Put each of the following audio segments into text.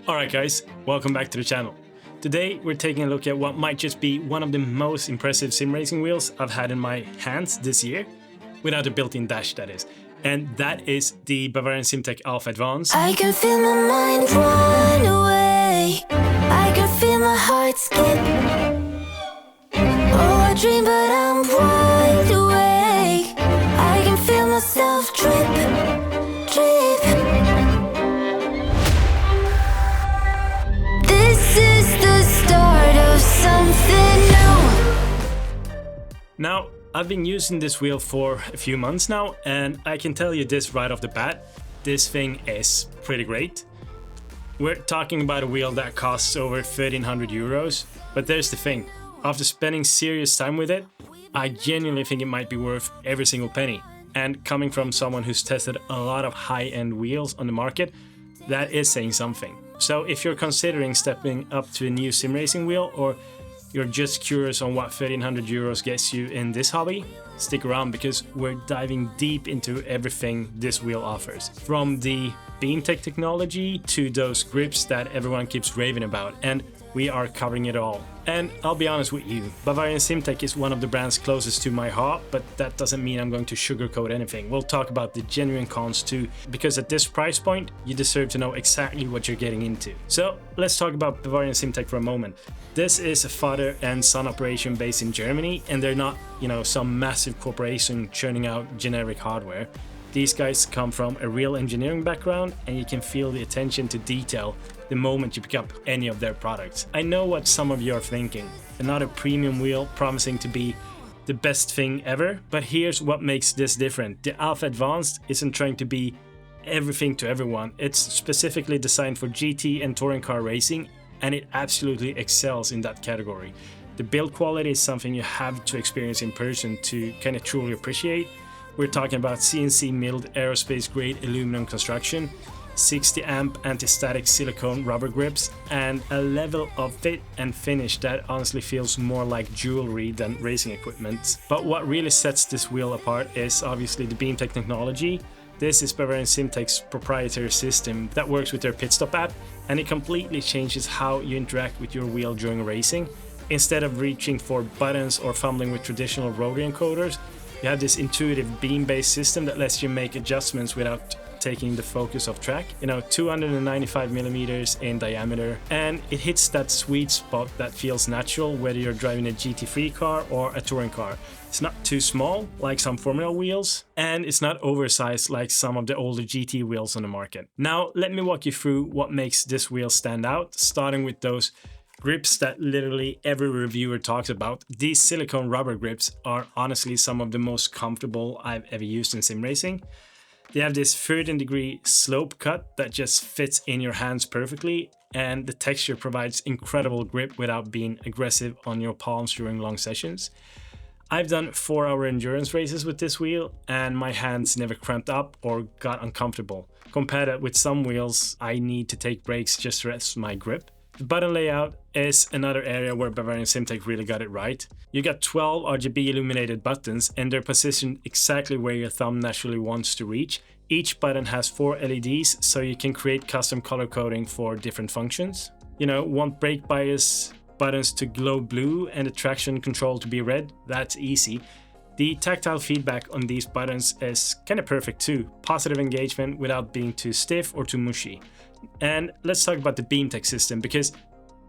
Alright guys, welcome back to the channel. Today we're taking a look at what might just be one of the most impressive sim racing wheels I've had in my hands this year, without a built-in dash that is, and that is the Bavarian SimTec Alpha Advanced. I can feel my mind run away, I can feel my heart skip. Oh, I dream but I'm wide awake, I can feel myself drip, drip. This is the start of something new. Now, I've been using this wheel for a few months now, and I can tell you this right off the bat, this thing is pretty great. We're talking about a wheel that costs over 1,300 euros, but there's the thing, after spending serious time with it, I genuinely think it might be worth every single penny. And coming from someone who's tested a lot of high-end wheels on the market, that is saying something. So if you're considering stepping up to a new sim racing wheel, or you're just curious on what 1,300 euros gets you in this hobby, stick around because we're diving deep into everything this wheel offers. From the BeamTec technology to those grips that everyone keeps raving about, and we are covering it all. And I'll be honest with you, Bavarian SimTec is one of the brands closest to my heart, but that doesn't mean I'm going to sugarcoat anything. We'll talk about the genuine cons too, because at this price point, you deserve to know exactly what you're getting into. So let's talk about Bavarian SimTec for a moment. This is a father and son operation based in Germany, and they're not, some massive corporation churning out generic hardware. These guys come from a real engineering background, and you can feel the attention to detail the moment you pick up any of their products. I know what some of you are thinking, another premium wheel promising to be the best thing ever, but here's what makes this different. The Alpha Advanced isn't trying to be everything to everyone. It's specifically designed for GT and touring car racing, and it absolutely excels in that category. The build quality is something you have to experience in person to kind of truly appreciate. We're talking about CNC milled aerospace grade aluminum construction, 60 amp anti-static silicone rubber grips, and a level of fit and finish that honestly feels more like jewelry than racing equipment. But what really sets this wheel apart is obviously the BeamTec technology. This is Bavarian SimTec's proprietary system that works with their PitStopApp, and it completely changes how you interact with your wheel during racing. Instead of reaching for buttons or fumbling with traditional rotary encoders, you have this intuitive beam-based system that lets you make adjustments without taking the focus off track. 295 millimeters in diameter, and it hits that sweet spot that feels natural whether you're driving a GT3 car or a touring car. It's not too small like some Formula wheels, and it's not oversized like some of the older GT wheels on the market. Now let me walk you through what makes this wheel stand out, starting with those grips that literally every reviewer talks about. These silicone rubber grips are honestly some of the most comfortable I've ever used in sim racing. They have this 13-degree slope cut that just fits in your hands perfectly, and the texture provides incredible grip without being aggressive on your palms during long sessions. I've done 4-hour endurance races with this wheel, and my hands never cramped up or got uncomfortable. Compared it with some wheels, I need to take breaks just to rest my grip. The button layout is another area where Bavarian SimTec really got it right. You got 12 RGB illuminated buttons, and they're positioned exactly where your thumb naturally wants to reach. Each button has 4 LEDs, so you can create custom color coding for different functions. Want brake bias buttons to glow blue and the traction control to be red? That's easy. The tactile feedback on these buttons is kind of perfect too. Positive engagement without being too stiff or too mushy. And let's talk about the BeamTec system, because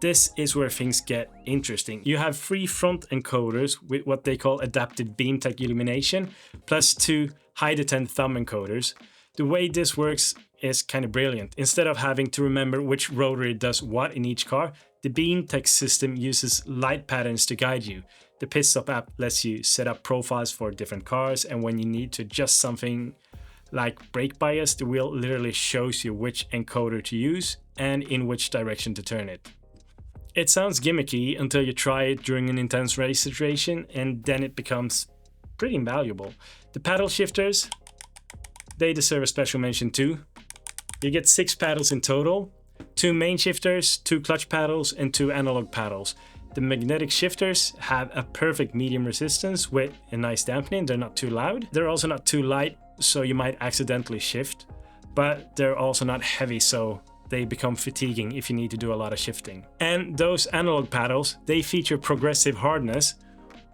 this is where things get interesting. You have 3 front encoders with what they call AdaptiveBeamTec illumination, plus 2 high-detent thumb encoders. The way this works is kind of brilliant. Instead of having to remember which rotary does what in each car, the BeamTec system uses light patterns to guide you. The PitStopApp lets you set up profiles for different cars, and when you need to adjust something like brake bias, the wheel literally shows you which encoder to use and in which direction to turn it. It sounds gimmicky until you try it during an intense race situation, and then it becomes pretty invaluable. The paddle shifters, they deserve a special mention too. You get 6 paddles in total, 2 main shifters, 2 clutch paddles, and 2 analog paddles. The magnetic shifters have a perfect medium resistance with a nice dampening. They're not too loud. They're also not too light, so you might accidentally shift, but they're also not heavy, so they become fatiguing if you need to do a lot of shifting. And those analog paddles, they feature progressive hardness,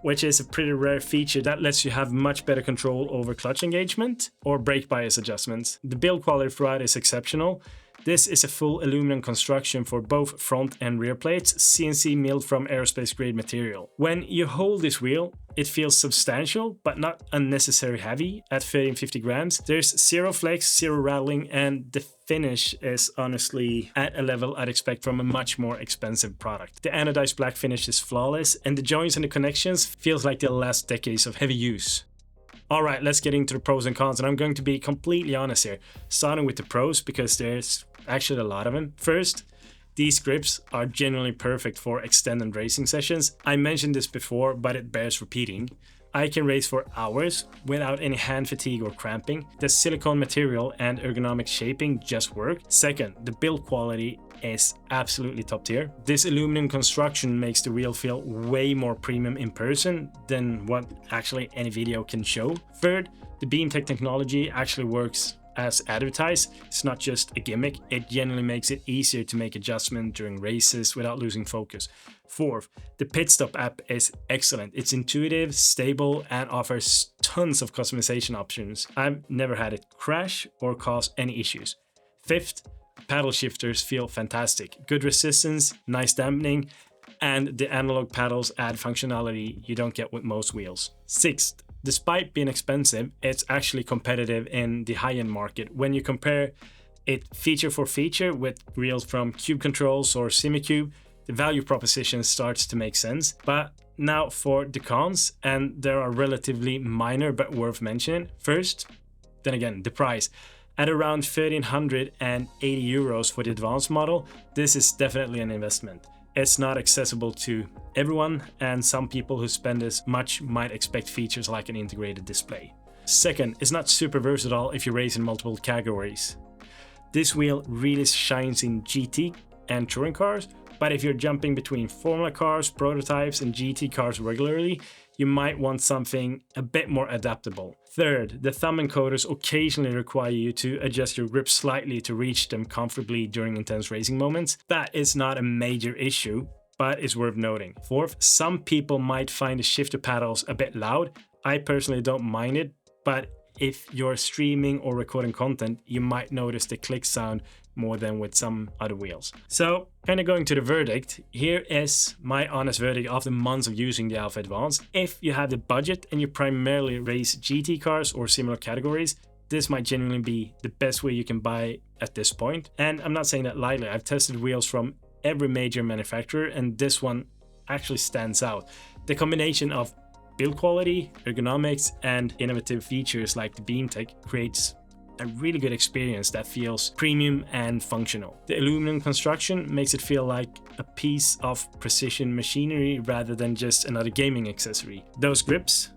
which is a pretty rare feature that lets you have much better control over clutch engagement or brake bias adjustments. The build quality throughout is exceptional. This is a full aluminum construction for both front and rear plates, CNC milled from aerospace grade material. When you hold this wheel, it feels substantial, but not unnecessarily heavy at 1350 grams. There's zero flex, zero rattling, and the finish is honestly at a level I'd expect from a much more expensive product. The anodized black finish is flawless, and the joints and the connections feels like they'll last decades of heavy use. Alright, let's get into the pros and cons, and I'm going to be completely honest here, starting with the pros because there's actually a lot of them. First, these grips are genuinely perfect for extended racing sessions. I mentioned this before, but it bears repeating. I can race for hours without any hand fatigue or cramping. The silicone material and ergonomic shaping just work. Second, the build quality is absolutely top tier. This aluminum construction makes the wheel feel way more premium in person than what actually any video can show. Third, the BeamTec technology actually works as advertised. It's not just a gimmick, it genuinely makes it easier to make adjustments during races without losing focus. Fourth, the PitStopApp is excellent. It's intuitive, stable, and offers tons of customization options. I've never had it crash or cause any issues. Fifth, paddle shifters feel fantastic. Good resistance, nice dampening, and the analog paddles add functionality you don't get with most wheels. Sixth, despite being expensive, it's actually competitive in the high-end market. When you compare it feature for feature with wheels from Cube Controls or SimiCube, the value proposition starts to make sense. But now for the cons, and there are relatively minor but worth mentioning. First, then again, the price. At around 1,380 euros for the advanced model, this is definitely an investment. It's not accessible to everyone, and some people who spend as much might expect features like an integrated display. Second, it's not super versatile if you race in multiple categories. This wheel really shines in GT and touring cars, but if you're jumping between Formula cars, prototypes, and GT cars regularly, you might want something a bit more adaptable. Third, the thumb encoders occasionally require you to adjust your grip slightly to reach them comfortably during intense racing moments. That is not a major issue, but it's worth noting. Fourth, some people might find the shifter paddles a bit loud. I personally don't mind it, but if you're streaming or recording content, you might notice the click sound more than with some other wheels. So, kind of going to the verdict, here is my honest verdict after months of using the Alpha Advanced. If you have the budget and you primarily race GT cars or similar categories, this might genuinely be the best way you can buy at this point. And I'm not saying that lightly. I've tested wheels from every major manufacturer, and this one actually stands out. The combination of build quality, ergonomics, and innovative features like the BeamTec creates a really good experience that feels premium and functional. The aluminum construction makes it feel like a piece of precision machinery rather than just another gaming accessory. Those grips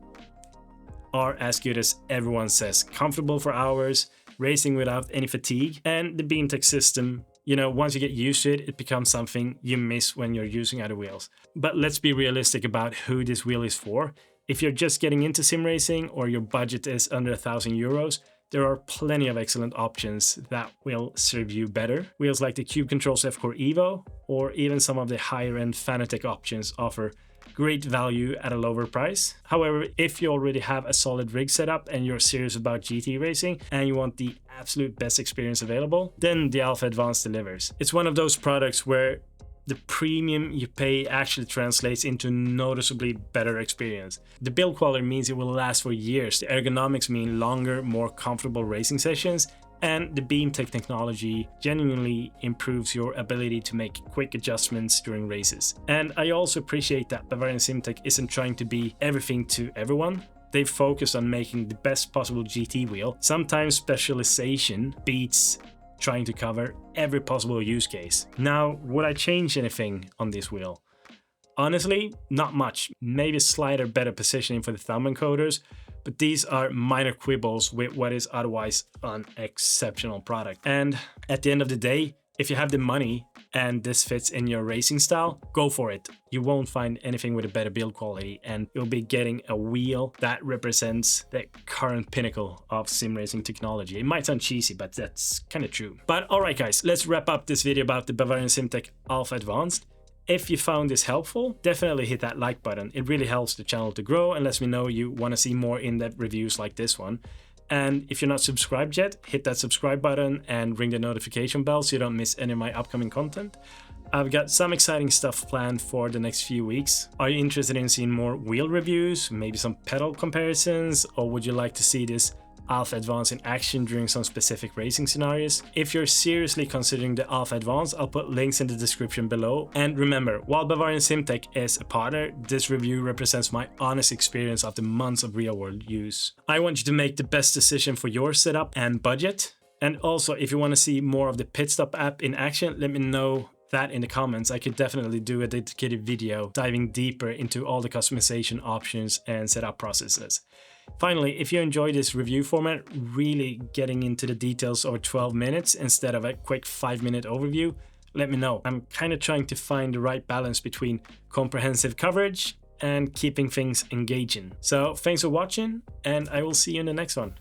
are as good as everyone says, comfortable for hours, racing without any fatigue, and the BeamTec system, you know, once you get used to it, it becomes something you miss when you're using other wheels. But let's be realistic about who this wheel is for. If you're just getting into sim racing or your budget is under 1,000 euros, there are plenty of excellent options that will serve you better. Wheels like the Cube Controls F-Core Evo or even some of the higher-end Fanatec options offer great value at a lower price. However, if you already have a solid rig setup and you're serious about GT racing and you want the absolute best experience available, then the Alpha Advanced delivers. It's one of those products where the premium you pay actually translates into noticeably better experience. The build quality means it will last for years. The ergonomics mean longer, more comfortable racing sessions, and the BeamTec technology genuinely improves your ability to make quick adjustments during races. And I also appreciate that Bavarian SimTec isn't trying to be everything to everyone. They've focused on making the best possible GT wheel. Sometimes specialization beats trying to cover every possible use case. Now, would I change anything on this wheel? Honestly, not much. Maybe slighter better positioning for the thumb encoders, but these are minor quibbles with what is otherwise an exceptional product. And at the end of the day, if you have the money and this fits in your racing style, go for it. You won't find anything with a better build quality, and you'll be getting a wheel that represents the current pinnacle of sim racing technology. It might sound cheesy, but that's kind of true. But alright guys, let's wrap up this video about the Bavarian SimTec Alpha Advanced. If you found this helpful, definitely hit that like button. It really helps the channel to grow and lets me know you want to see more in-depth reviews like this one. And if you're not subscribed yet, hit that subscribe button and ring the notification bell so you don't miss any of my upcoming content. I've got some exciting stuff planned for the next few weeks. Are you interested in seeing more wheel reviews, maybe some pedal comparisons, or would you like to see this Alpha Advanced in action during some specific racing scenarios? If you're seriously considering the Alpha Advanced, I'll put links in the description below. And remember, while Bavarian SimTec is a partner, this review represents my honest experience after months of real-world use. I want you to make the best decision for your setup and budget. And also, if you want to see more of the PitStopApp in action, let me know that in the comments. I could definitely do a dedicated video diving deeper into all the customization options and setup processes. Finally, if you enjoyed this review format, really getting into the details over 12 minutes instead of a quick 5-minute overview, let me know. I'm kind of trying to find the right balance between comprehensive coverage and keeping things engaging. So thanks for watching, and I will see you in the next one.